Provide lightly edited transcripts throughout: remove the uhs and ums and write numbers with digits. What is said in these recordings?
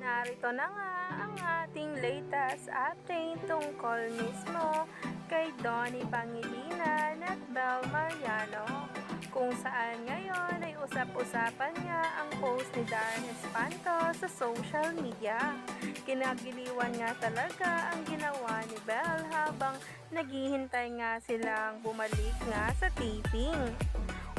Narito na nga ang ating latest update tungkol mismo kay Donnie Pangilinan at Bel Mariano, kung saan ngayon ay usap-usapan nga ang post ni Darren Espanto sa social media. Kinagiliwan nga talaga ang ginawa ni Bel habang naghihintay nga silang bumalik nga sa taping.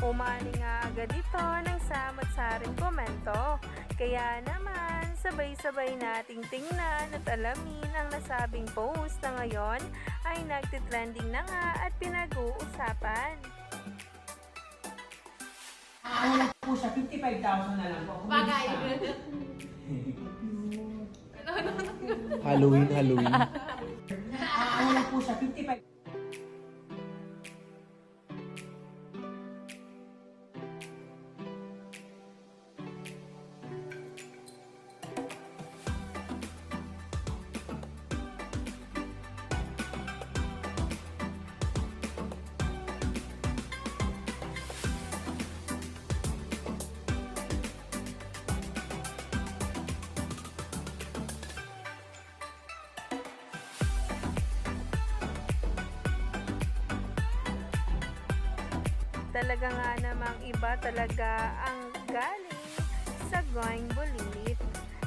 Umani nga agad ito ng samot-saring komento, kaya naman sabay-sabay nating tingnan at alamin ang nasabing post na ngayon ay nagtitrending na nga at pinag-uusapan. Ano lang po siya, 55,000 na lang po. Bagay. Halloween. Ano lang po siya, 55,000. Talaga nga namang iba talaga ang galing sa Going Bulilit,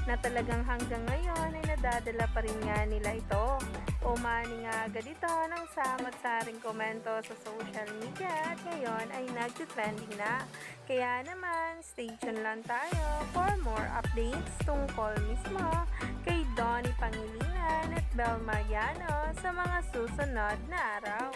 na talagang hanggang ngayon ay nadadala pa rin nga nila ito. Umani nga agad ito ng samot-saring komento sa social media at ngayon ay nagtitrending na. Kaya naman, stay tuned lang tayo for more updates tungkol mismo kay Donnie Pangilinan at Bel Mariano sa mga susunod na araw.